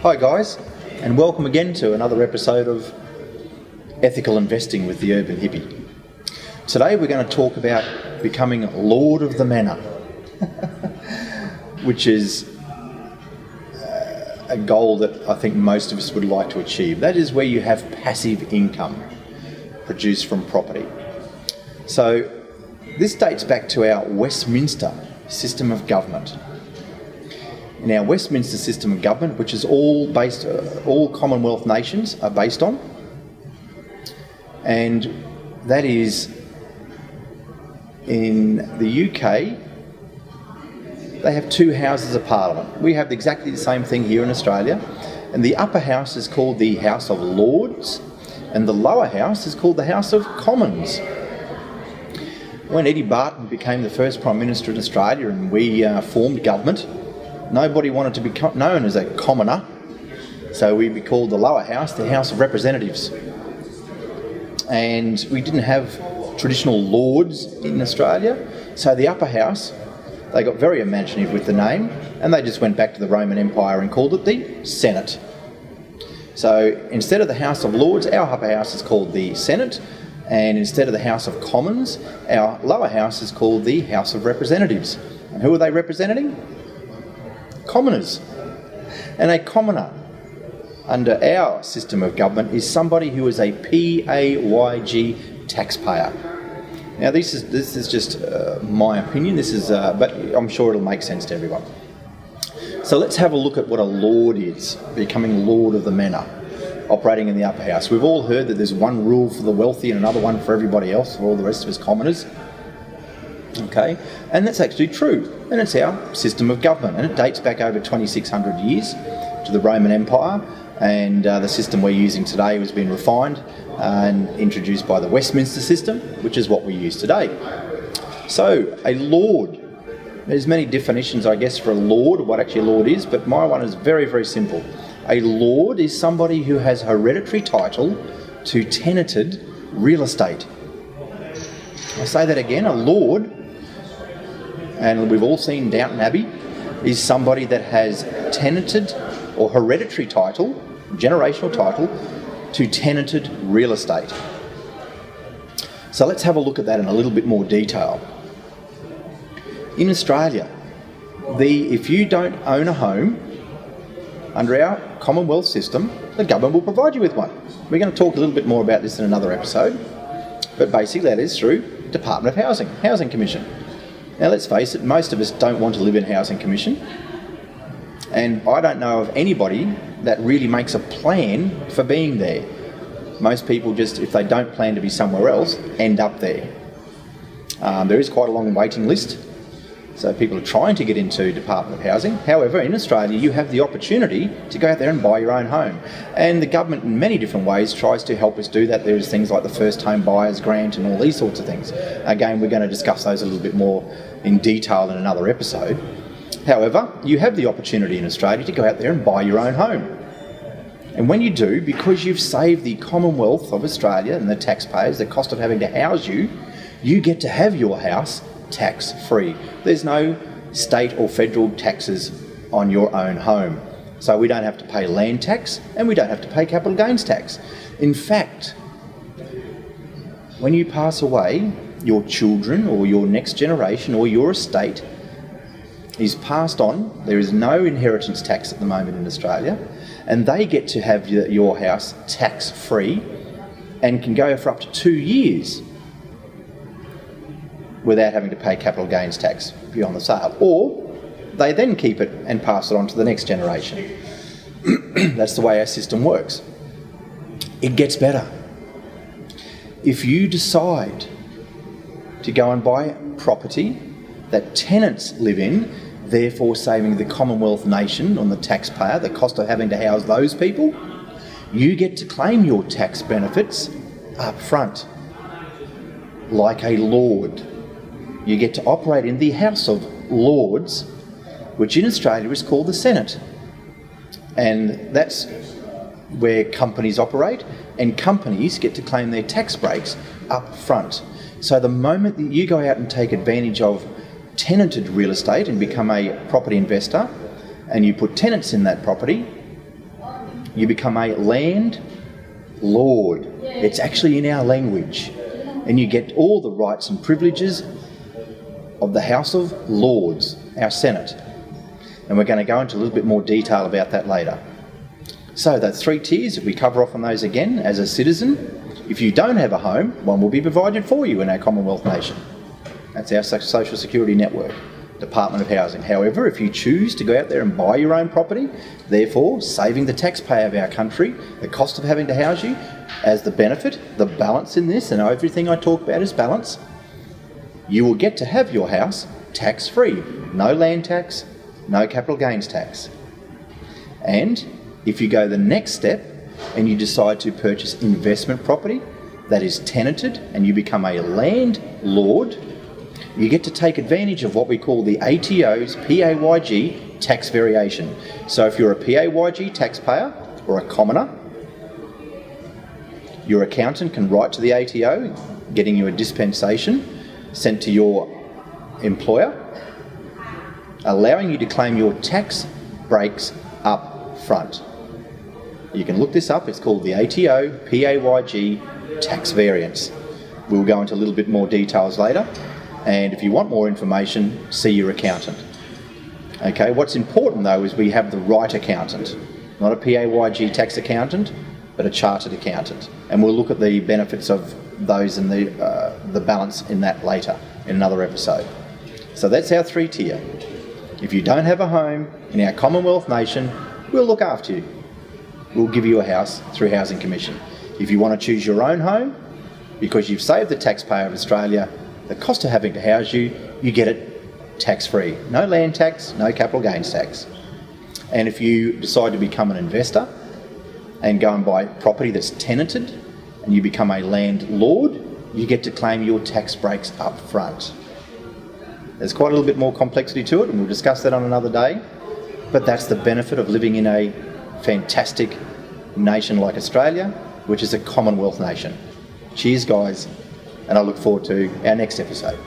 Hi guys, and welcome again to another episode of Ethical Investing with the Urban Hippie. Today we're going to talk about becoming Lord of the Manor, which is a goal that I think most of us would like to achieve. That is where you have passive income produced from property. So this dates back to our Westminster system of government. In our Westminster system of government, which is all Commonwealth nations are based on, and that is in the UK, they have two houses of Parliament. We have exactly the same thing here in Australia, and the upper house is called the House of Lords, and the lower house is called the House of Commons. When Eddie Barton became the first Prime Minister in Australia and we formed government, nobody wanted to be known as a commoner, so we'd be called the lower house, the House of Representatives. And we didn't have traditional lords in Australia, so the upper house, they got very imaginative with the name, and they just went back to the Roman Empire and called it the Senate. So instead of the House of Lords, our upper house is called the Senate, and instead of the House of Commons, our lower house is called the House of Representatives. And who are they representing? Commoners. And a commoner under our system of government is somebody who is a PAYG taxpayer. Now this is just my opinion, but I'm sure it'll make sense to everyone. So let's have a look at what a lord is, becoming Lord of the Manor, operating in the upper house. We've all heard that there's one rule for the wealthy and another one for everybody else, for all the rest of us commoners. Okay, and that's actually true, and it's our system of government, and it dates back over 2,600 years to the Roman Empire, and the system we're using today has been refined and introduced by the Westminster system, which is what we use today. So, a lord, there's many definitions, I guess, for a lord, what actually a lord is, but my one is very, very simple. A lord is somebody who has hereditary title to tenanted real estate. I'll say that again, a lord, and we've all seen Downton Abbey, is somebody that has tenanted or hereditary title, generational title, to tenanted real estate. So let's have a look at that in a little bit more detail. In Australia, if you don't own a home, under our Commonwealth system, the government will provide you with one. We're going to talk a little bit more about this in another episode, but basically that is through Department of Housing Commission. Now let's face it, most of us don't want to live in Housing Commission, and I don't know of anybody that really makes a plan for being there. Most people just, if they don't plan to be somewhere else, end up there. There is quite a long waiting list, so people are trying to get into Department of Housing. However, in Australia, you have the opportunity to go out there and buy your own home. And the government, in many different ways, tries to help us do that. There's things like the First Home Buyers Grant and all these sorts of things. Again, we're going to discuss those a little bit more in detail in another episode. However, you have the opportunity in Australia to go out there and buy your own home. And when you do, because you've saved the Commonwealth of Australia and the taxpayers the cost of having to house you, you get to have your house tax-free. There's no state or federal taxes on your own home. So we don't have to pay land tax and we don't have to pay capital gains tax. In fact, when you pass away, your children or your next generation or your estate is passed on. There is no inheritance tax at the moment in Australia, and they get to have your house tax-free and can go for up to 2 years without having to pay capital gains tax beyond the sale. Or they then keep it and pass it on to the next generation. That's the way our system works. It gets better. If you decide to go and buy property that tenants live in, therefore saving the Commonwealth nation on the taxpayer the cost of having to house those people, you get to claim your tax benefits up front. Like a lord. You get to operate in the House of Lords, which in Australia is called the Senate. And that's where companies operate, and companies get to claim their tax breaks up front. So the moment that you go out and take advantage of tenanted real estate and become a property investor, and you put tenants in that property, you become a landlord. It's actually in our language. And you get all the rights and privileges of the House of Lords, our Senate. And we're going to go into a little bit more detail about that later. So those 3 tiers, if we cover off on those again, as a citizen, if you don't have a home, one will be provided for you in our Commonwealth nation. That's our social security network, Department of Housing. However, if you choose to go out there and buy your own property, therefore saving the taxpayer of our country the cost of having to house you, as the benefit, the balance in this, and everything I talk about is balance, you will get to have your house tax-free. No land tax, no capital gains tax. And if you go the next step and you decide to purchase investment property that is tenanted and you become a landlord, you get to take advantage of what we call the ATO's PAYG tax variation. So if you're a PAYG taxpayer or a commoner, your accountant can write to the ATO, getting you a dispensation sent to your employer, allowing you to claim your tax breaks up front. You can look this up. It's called the ATO PAYG tax variance. We'll go into a little bit more details later. And if you want more information, see your accountant. Okay, what's important though is we have the right accountant, not a PAYG tax accountant, but a chartered accountant. And we'll look at the benefits of those and the balance in that later in another episode. So that's our 3-tier. If you don't have a home in our Commonwealth nation, we'll look after you. We'll give you a house through Housing Commission. If you want to choose your own home, because you've saved the taxpayer of Australia the cost of having to house you, you get it tax-free. No land tax, no capital gains tax. And if you decide to become an investor and go and buy property that's tenanted and you become a landlord, you get to claim your tax breaks up front. There's quite a little bit more complexity to it, and we'll discuss that on another day. But that's the benefit of living in a fantastic nation like Australia, which is a Commonwealth nation. Cheers, guys, and I look forward to our next episode.